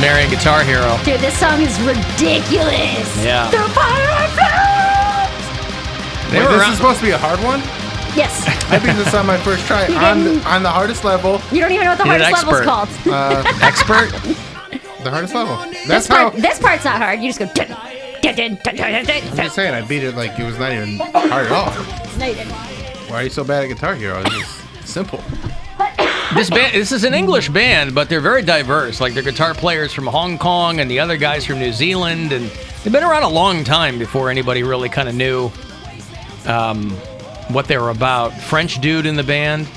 Marion Guitar Hero. Dude, this song is ridiculous. Yeah. The Wait, this is supposed to be a hard one? Yes. I think this is on my first try. On the hardest level. You don't even know what the hardest level is called. Expert? The hardest level. This part's not hard. You just go. I'm just saying, I beat it like it was not even hard at all. No, you didn't. Why are you so bad at Guitar Hero? It's just simple. This is an English band, but they're very diverse. Like, they're guitar players from Hong Kong and the other guys from New Zealand, and they've been around a long time before anybody really kind of knew what they were about. French dude in the band.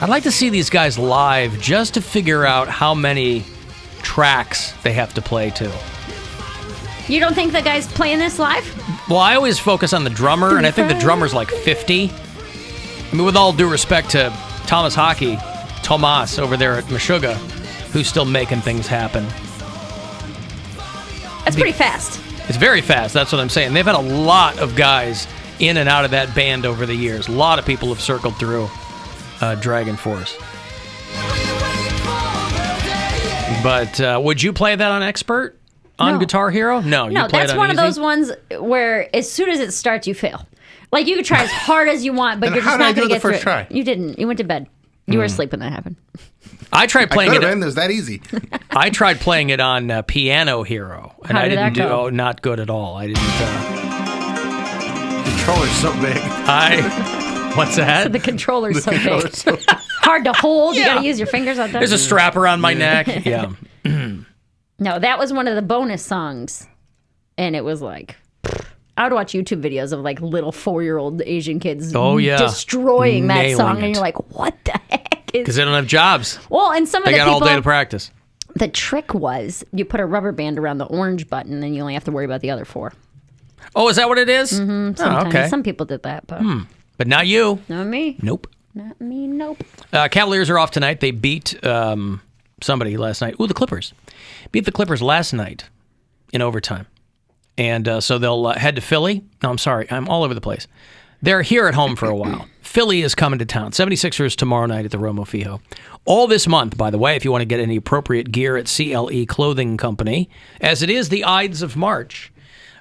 I'd like to see these guys live just to figure out how many tracks they have to play to. You don't think the guy's playing this live? Well, I always focus on the drummer, and I think the drummer's like 50. I mean, with all due respect to Tomas over there at Meshuggah, who's still making things happen. That's pretty fast. It's very fast, that's what I'm saying. They've had a lot of guys in and out of that band over the years. A lot of people have circled through Dragon Force. But would you play that on Expert? On Guitar Hero? No, you play that's it on one easy? of those ones where as soon as it starts, you fail. Like, you could try as hard as you want, but you're just not going to get through it. Try? You didn't. You went to bed. You were asleep when that happened. I tried playing it. It was that easy. I tried playing it on Piano Hero, and I didn't do. Oh, not good at all. I didn't. The controller's so big. What's that? The controller's so big. Hard to hold. You got to use your fingers on that. There's a strap around my neck. Yeah. No, that was one of the bonus songs, and it was like, I would watch YouTube videos of like little 4-year-old Asian kids destroying that song, and you're like, what the heck? Because they don't have jobs. Well, and some of the people... They got all day to practice. The trick was you put a rubber band around the orange button, and you only have to worry about the other 4. Oh, is that what it is? Mm-hmm, sometimes. Oh, okay. Some people did that, but... But not you. Not me. Nope. Not me, nope. Cavaliers are off tonight. They beat somebody last night. Ooh, the Clippers. Beat the Clippers last night in overtime. And so they'll head to Philly. No, I'm sorry. I'm all over the place. They're here at home for a while. Philly is coming to town. 76ers tomorrow night at the Romo Fijo. All this month, by the way, if you want to get any appropriate gear at CLE Clothing Company, as it is the Ides of March,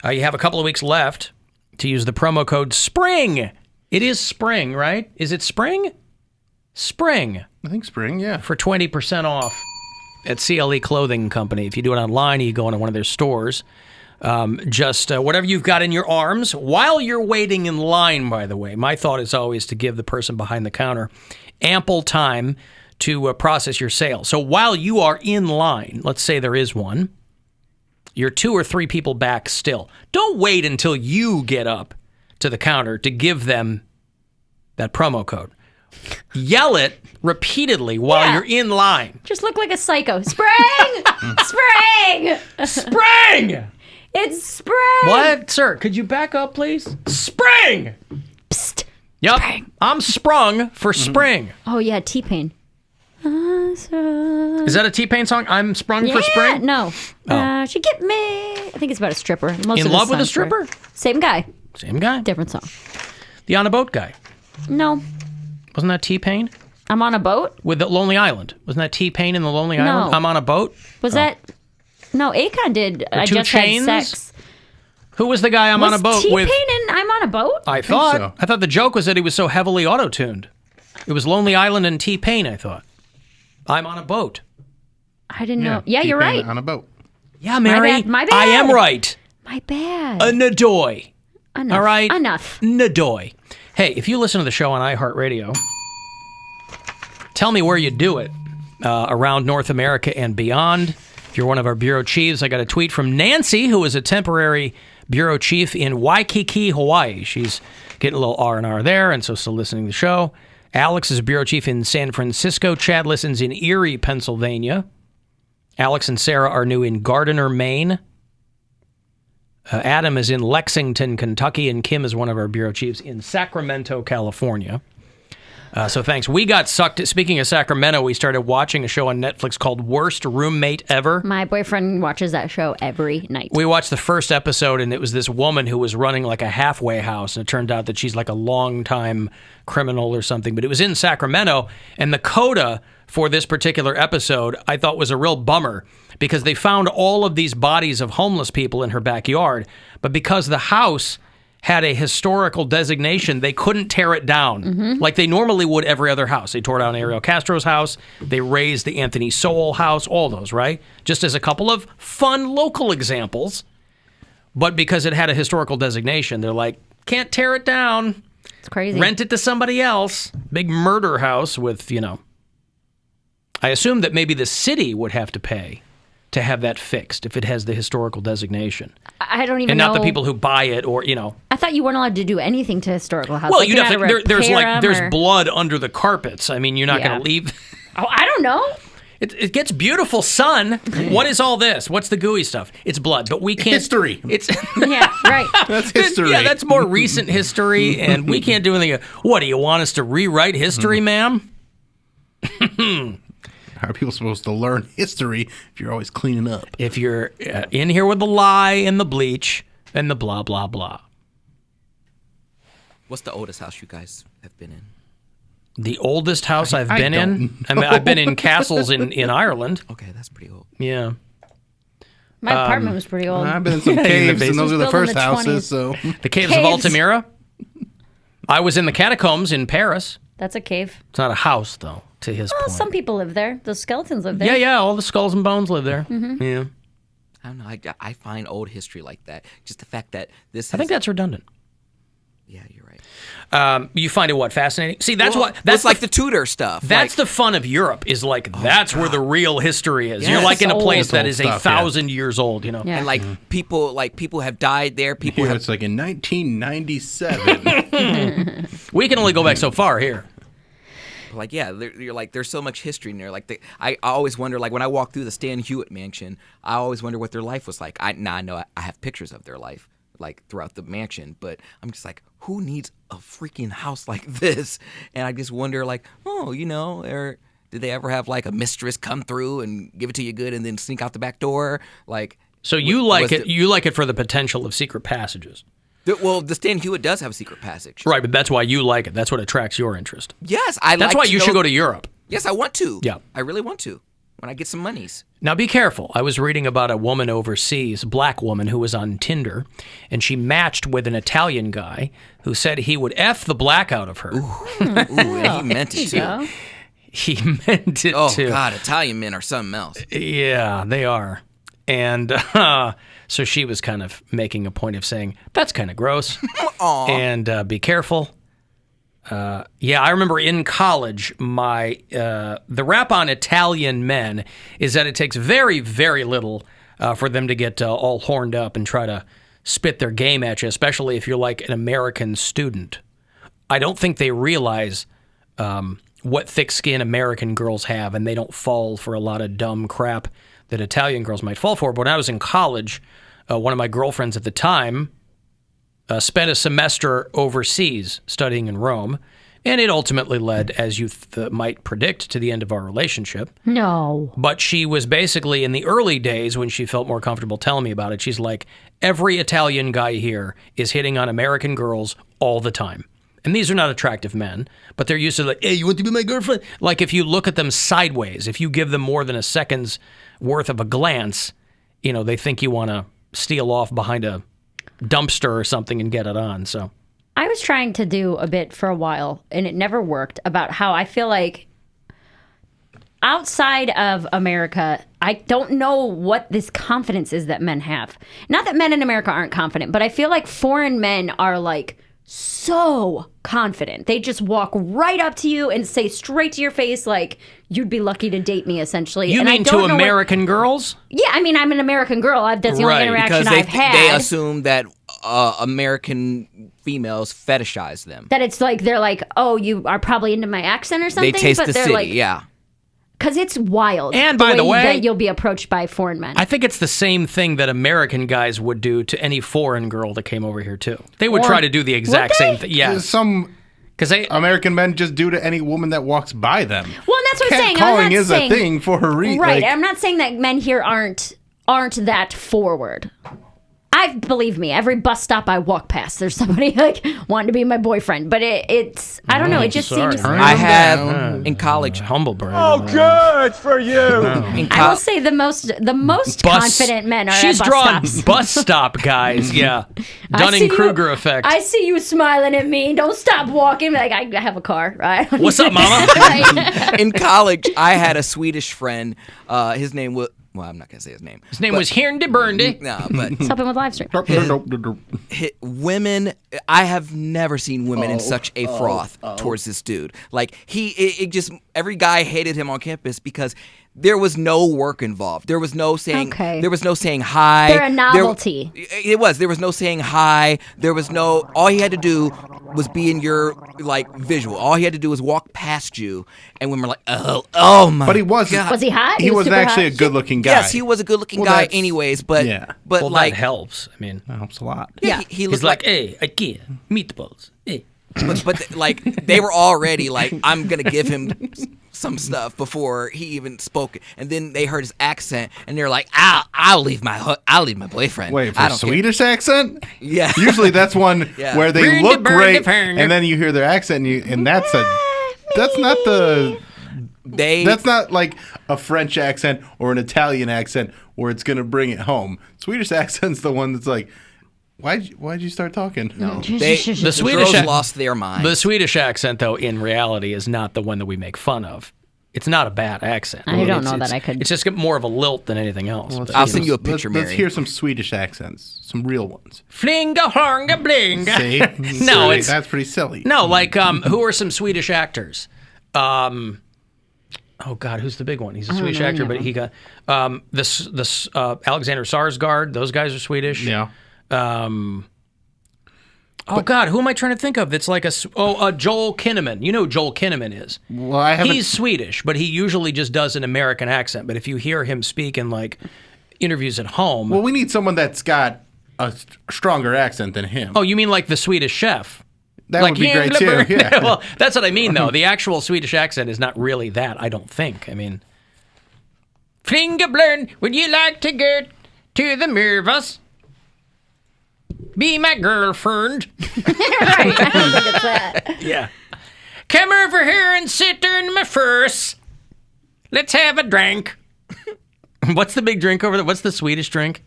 you have a couple of weeks left to use the promo code SPRING. It is spring, right? Is it spring? Spring. I think spring, yeah. For 20% off at CLE Clothing Company. If you do it online, you go into one of their stores. Just whatever you've got in your arms while you're waiting in line, by the way. My thought is always to give the person behind the counter ample time to process your sale. So while you are in line, let's say there is one, you're 2 or 3 people back still. Don't wait until you get up to the counter to give them that promo code. Yell it repeatedly while you're in line. Just look like a psycho. Spring! Spring! Spring! It's spring! What? Sir, could you back up, please? Spring! Psst. Yep. Spring. I'm sprung for spring. Oh, yeah, T-Pain. Is that a T-Pain song? I'm sprung for spring? No. She get me. I think it's about a stripper. In love with a stripper? Same guy. Same guy? Different song. The On a Boat guy? No. Wasn't that T-Pain? I'm on a boat? With the Lonely Island. Wasn't that T-Pain in the Lonely Island? I'm on a boat? Was that... No, Akon did. I just had sex. Who was the guy on a boat with? T-Pain and I'm on a boat? I thought the joke was that he was so heavily auto-tuned. It was Lonely Island and T-Pain, I thought. I'm on a boat. I didn't know. Yeah, you're right. On a boat. Yeah, Mary. My bad. I am right. My bad. A nadoy. Enough. All right? Enough. Nadoy. Hey, if you listen to the show on iHeartRadio, tell me where you do it around North America and beyond. If you're one of our bureau chiefs, I got a tweet from Nancy, who is a temporary bureau chief in Waikiki, Hawaii. She's getting a little R&R there, and so still listening to the show. Alex is a bureau chief in San Francisco. Chad listens in Erie, Pennsylvania. Alex and Sarah are new in Gardiner, Maine. Adam is in Lexington, Kentucky, and Kim is one of our bureau chiefs in Sacramento, California. So thanks. We got sucked. Speaking of Sacramento, we started watching a show on Netflix called Worst Roommate Ever. My boyfriend watches that show every night. We watched the first episode, and it was this woman who was running like a halfway house, and it turned out that she's like a long-time criminal or something. But it was in Sacramento, and the coda for this particular episode I thought was a real bummer because they found all of these bodies of homeless people in her backyard, but because the house had a historical designation, they couldn't tear it down like they normally would every other house. They tore down Ariel Castro's house. They razed the Anthony Sowell house, all those, right? Just as a couple of fun local examples. But because it had a historical designation, they're like, can't tear it down. It's crazy. Rent it to somebody else. Big murder house with, I assume that maybe the city would have to pay to have that fixed if it has the historical designation. I don't even and know. not the people who buy it or, I thought you weren't allowed to do anything to historical houses. Well, like, you'd have to, there's or... blood under the carpets. I mean, you're not going to leave. Oh, I don't know. It gets beautiful sun. What is all this? What's the gooey stuff? It's blood, but we can't. History. It's Yeah, right. That's history. Yeah, that's more recent history, and we can't do anything. What, do you want us to rewrite history, ma'am? How are people supposed to learn history if you're always cleaning up? If you're in here with the lie and the bleach and the blah, blah, blah. What's the oldest house you guys have been in? The oldest house I've been in? I mean, I've been in castles in Ireland. Okay, that's pretty old. Yeah. My apartment was pretty old. I've been in some caves, and those are the Built in first the houses. 20s. So The Caves of Altamira. I was in the catacombs in Paris. That's a cave. It's not a house, though, to his Well, point. some people live there. Those skeletons live there. Yeah, all the skulls and bones live there. Yeah. I don't know. I find old history like that. Just the fact that this. I think that's redundant. Yeah, you're right. You find it what, fascinating? See, that's Well, what that's like the Tudor stuff. That's the fun of Europe is like that's where the real history is. Yes. You're like in a place It's that old is stuff, 1,000 years old, Yeah. and like people have died there. People here have. it's like in 1997. We can only go back so far here. Like, yeah, you're like, there's so much history in there. Like, I always wonder, like, when I walk through the Stan Hewitt mansion, I always wonder what their life was like. I know I have pictures of their life, like, throughout the mansion, but I'm just like, who needs a freaking house like this? And I just wonder, like, or did they ever have, like, a mistress come through and give it to you good and then sneak out the back door? Like, So you like it? You like it for the potential of secret passages, well, the Stan Hewitt does have a secret passage. right? But that's why you like it. That's what attracts your interest. Yes, That's why you should go to Europe. Yes, I want to. Yeah. I really want to when I get some monies. Now, be careful. I was reading about a woman overseas, a black woman who was on Tinder, and she matched with an Italian guy who said he would F the black out of her. Ooh, and he meant it too. Yeah. He meant it Oh, too. God, Italian men are something else. Yeah, they are. And so she was kind of making a point of saying, that's kind of gross. And be careful. Yeah, I remember in college, the rap on Italian men is that it takes very, very little for them to get all horned up and try to spit their game at you, especially if you're like an American student. I don't think they realize what thick skin American girls have, and they don't fall for a lot of dumb crap that Italian girls might fall for. But when I was in college, one of my girlfriends at the time spent a semester overseas studying in Rome, and it ultimately led, as you might predict, to the end of our relationship. No. But she was basically, in the early days when she felt more comfortable telling me about it, she's like, every Italian guy here is hitting on American girls all the time. And these are not attractive men, but they're used to like, hey, you want to be my girlfriend? Like if you look at them sideways, if you give them more than a second's worth of a glance, they think you want to steal off behind a dumpster or something and get it on. So I was trying to do a bit for a while, and it never worked, about how I feel like outside of America, I don't know what this confidence is that men have. Not that men in America aren't confident, but I feel like foreign men are like so confident. They just walk right up to you and say straight to your face, like, you'd be lucky to date me, essentially. you and mean I don't to know American girls? Yeah, I mean, I'm an American girl. That's the only interaction Because I've had. they assume that American females fetishize them. That it's like, they're like, oh, you are probably into my accent or something. They taste but the they're city, like, yeah. Because it's wild. And by the way, that you'll be approached by foreign men. I think it's the same thing that American guys would do to any foreign girl that came over here too. They would try to do the exact Would they? same thing. Yes. Because American men just do to any woman that walks by them. Well, and that's what I'm saying. Catcalling is a thing for a reason. Right. I'm not saying that men here aren't that forward. Believe me, every bus stop I walk past, there's somebody like wanting to be my boyfriend. But it's I don't know. It just seems. I have in college. Humble brag. Oh, good for you. I will say the most confident men are She's at bus drawn stops. bus stop guys. Yeah, Dunning-Kruger effect. I see you smiling at me. Don't stop walking. Like I have a car, right? What's up, mama? Right. In college, I had a Swedish friend. His name was. Well, I'm not gonna say his name. His name was Hirnde Burnde. No, but Let's help him with live stream. women. I have never seen women in such a froth towards this dude. Like it just every guy hated him on campus because there was no work involved. There was no saying. Okay. There was no saying hi. They're a novelty. There was no saying hi. There was no. All he had to do was be in your like visual. All he had to do was walk past you, and women were like, oh my. But he was. God. Was he hot? He wasn't super actually hot? a good-looking guy. Yes, he was a good-looking guy, anyways. But yeah. but Well, like that helps. I mean, That helps a lot. yeah, he he's looked like, hey, IKEA meatballs. Hey. but like they were already like, I'm gonna give him some stuff before he even spoke, and then they heard his accent, and they're like, I'll leave my boyfriend. Wait, for I a don't Swedish accent? care. Yeah. Usually that's one Yeah. where they Burned, look burned, great, burned. and then you hear their accent, and that's not like a French accent or an Italian accent where it's gonna bring it home. Swedish accent's the one that's like, why'd you start talking? No, The the Swedish girls lost their mind. The Swedish accent, though, in reality, is not the one that we make fun of. It's not a bad accent. I don't know It's- that I could. It's just more of a lilt than anything else. But, I'll send you a picture, Let's Mary. hear some Swedish accents, some real ones. Flinga, hornga, blinga. See? No, it's that's pretty silly. no like who are some Swedish actors? Oh God, who's the big one? He's a Swedish actor, but he got this Alexander Sarsgaard. Those guys are Swedish. Yeah. Oh God, who am I trying to think of? That's like Joel Kinnaman. You know who Joel Kinnaman is? Well, I haven't. He's Swedish, but he usually just does an American accent. But if you hear him speak in like interviews at home, Well, we need someone that's got a stronger accent than him. oh, you mean like the Swedish chef? that Like would be great too. Hirnleberg. Yeah. Well, that's what I mean, though. The actual Swedish accent is not really that, I don't think. I mean, Flingablern, would you like to go to the Mirvas? Be my girlfriend. Right. I don't think it's that. Yeah. Come over here and sit in my furs. Let's have a drink. What's the big drink over there? What's the Swedish drink?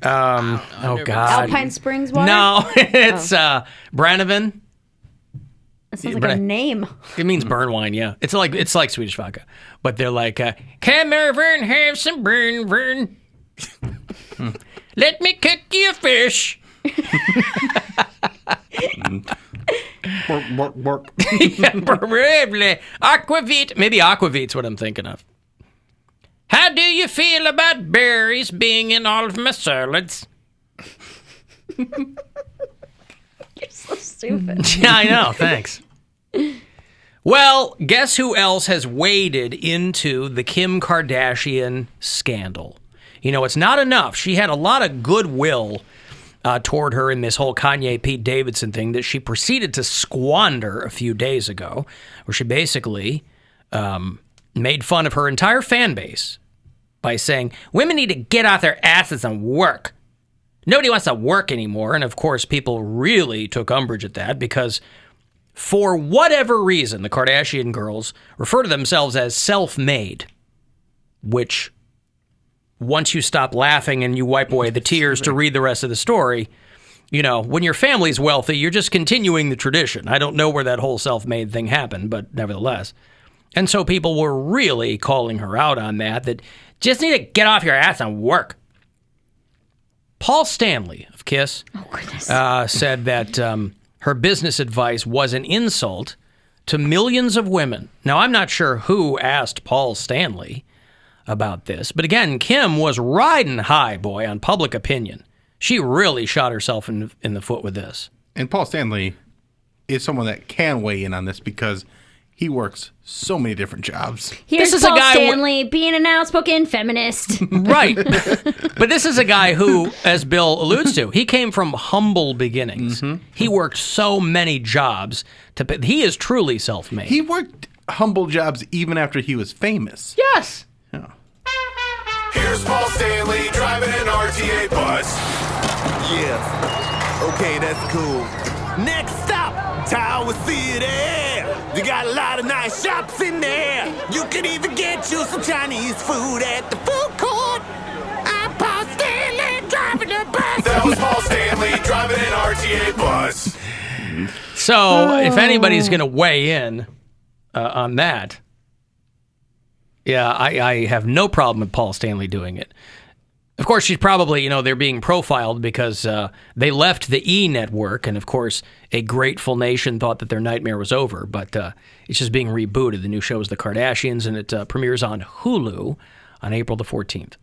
Oh God. Alpine Springs water? No, it's Brannavan. That sounds like a name. It means burn wine, yeah. It's like Swedish vodka. But they're like, come over and have some burn. Let me cook you a fish. Work. Yeah, probably. Aquavit. Maybe Aquavit's what I'm thinking of. How do you feel about berries being in all of my salads? You're so stupid. Yeah, I know. Thanks. Well, guess who else has waded into the Kim Kardashian scandal? You know, it's not enough. She had a lot of goodwill toward her in this whole Kanye Pete Davidson thing that she proceeded to squander a few days ago, where she basically made fun of her entire fan base by saying, women need to get off their asses and work. Nobody wants to work anymore. And of course, people really took umbrage at that because for whatever reason, the Kardashian girls refer to themselves as self-made, which once you stop laughing and you wipe away the tears to read the rest of the story, you know, when your family's wealthy, you're just continuing the tradition. I don't know where that whole self-made thing happened, but nevertheless. And so people were really calling her out on that just need to get off your ass and work. Paul Stanley of Kiss said that her business advice was an insult to millions of women. Now, I'm not sure who asked Paul Stanley about this, but again, Kim was riding high, boy, on public opinion. She really shot herself in the foot with this. And Paul Stanley is someone that can weigh in on this because he works so many different jobs. Here's This is Paul a guy Stanley being an outspoken feminist. Right. But this is a guy who, as Bill alludes to, he came from humble beginnings. He worked so many jobs. He is truly self-made. He worked humble jobs even after he was famous. Yes. Here's Paul Stanley driving an RTA bus. Yes. Okay, that's cool. Next stop, Tower City. You got a lot of nice shops in there. You can even get you some Chinese food at the food court. I'm Paul Stanley driving a bus. That was Paul Stanley driving an RTA bus. So, if anybody's going to weigh in on that, yeah, I have no problem with Paul Stanley doing it. Of course, she's probably, they're being profiled because they left the E! Network, and of course, a grateful nation thought that their nightmare was over, but it's just being rebooted. The new show is The Kardashians, and it premieres on Hulu on April the 14th.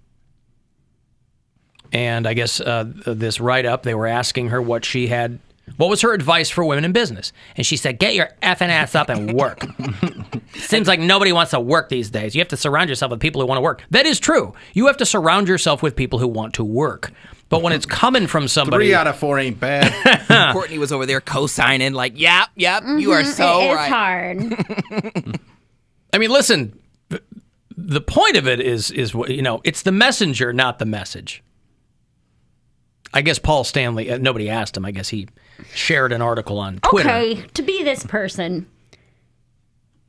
And I guess this write-up, they were asking her what was her advice for women in business? And she said, get your effing ass up and work. Seems like nobody wants to work these days. You have to surround yourself with people who want to work. That is true. You have to surround yourself with people who want to work. But when it's coming from somebody... 3 out of 4 ain't bad. Courtney was over there co-signing like, yep, you are so It's right. hard. I mean, listen, the point of it is it's the messenger, not the message. I guess Paul Stanley, nobody asked him. I guess he shared an article on Twitter. Okay, to be this person,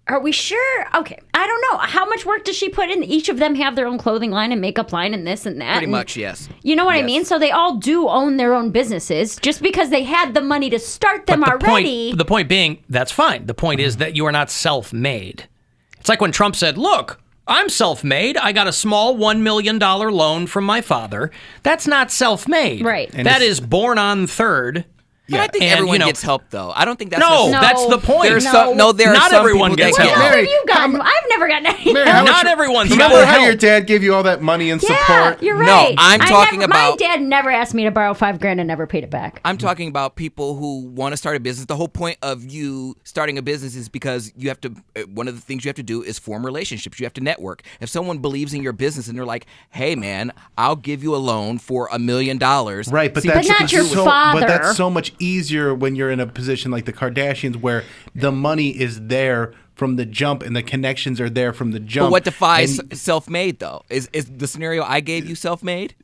are we sure? Okay, I don't know. How much work does she put in? Each of them have their own clothing line and makeup line and this and that. Pretty much, yes. You know what I Yes. mean? So they all do own their own businesses. Just because they had the money to start them But already. the point being, that's fine. The point is that you are not self-made. It's like when Trump said, look, I'm self-made. I got a small $1 million loan from my father. That's not self-made. Right. That is born on third. But I think And, everyone you know- gets help, though. I don't think that's No, No. that's the point. There's No. some, no, there are Not some everyone people gets that help. What Mary, have you gotten? I've never gotten any Mary, how help. much- Not everyone's Remember got how help. your dad gave you all that money and Yeah, support? you're No, right. I'm talking about- My dad never asked me to borrow $5,000 and never paid it back. I'm talking about people who want to start a business. The whole point of you starting a business is because you have to, one of the things you have to do is form relationships. You have to network. If someone believes in your business and they're like, hey, man, I'll give you a loan for $1 million. Right, but See, that's not your so, father. But that's so much easier when you're in a position like the Kardashians, where the money is there from the jump and the connections are there from the jump. But what defines And- self-made, though? Is the scenario I gave you self-made?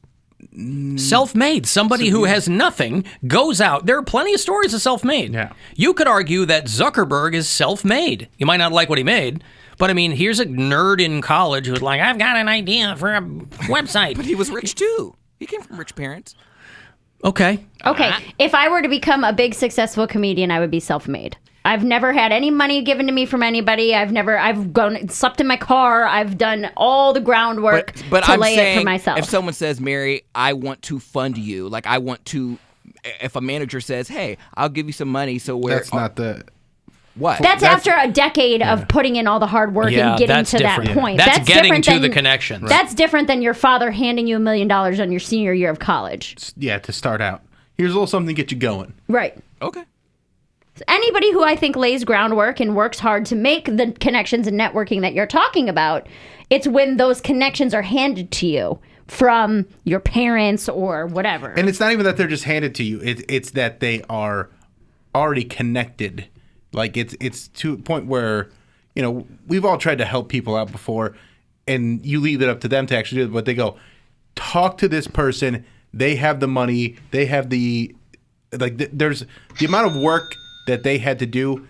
Self-made. Somebody who has nothing goes out. There are plenty of stories of self-made. Yeah. You could argue that Zuckerberg is self-made. You might not like what he made, but I mean, here's a nerd in college who's like, I've got an idea for a website. But he was rich, too. He came from rich parents. Okay. Okay, if I were to become a big successful comedian, I would be self-made. I've never had any money given to me from anybody. I've gone slept in my car. I've done all the groundwork But to I'm lay saying, it for myself. if someone says, Mary, I want to fund you, like I want to, if a manager says, hey, I'll give you some money, so where That's not the. what? that's after a decade of putting in all the hard work Yeah, and getting that's to different. that point. That's getting different to than, the connections. That's different than your father handing you $1 million on your senior year of college. Yeah, to start out. Here's a little something to get you going. Right. Okay. Anybody who I think lays groundwork and works hard to make the connections and networking that you're talking about, it's when those connections are handed to you from your parents or whatever. And it's not even that they're just handed to you. It's that they are already connected. Like it's to a point where, we've all tried to help people out before, and you leave it up to them to actually do it. But they go, talk to this person. They have the money. They have there's the amount of work that they had to do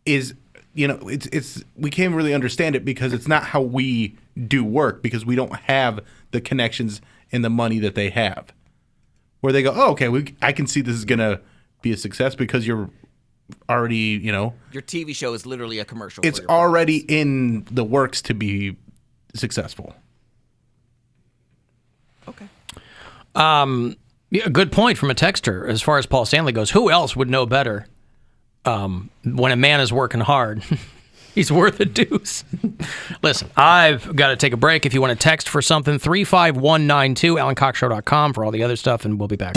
is, it's we can't really understand it because it's not how we do work, because we don't have the connections and the money that they have. Where they go, oh, okay, I can see this is gonna be a success because you're already, Your TV show is literally a commercial. it's for your already in the works to be successful. Okay. Yeah, a good point from a texter. As far as Paul Stanley goes, who else would know better when a man is working hard? He's worth a deuce. Listen, I've got to take a break. If you want to text for something, 35192, AlanCoxShow.com for all the other stuff, and we'll be back.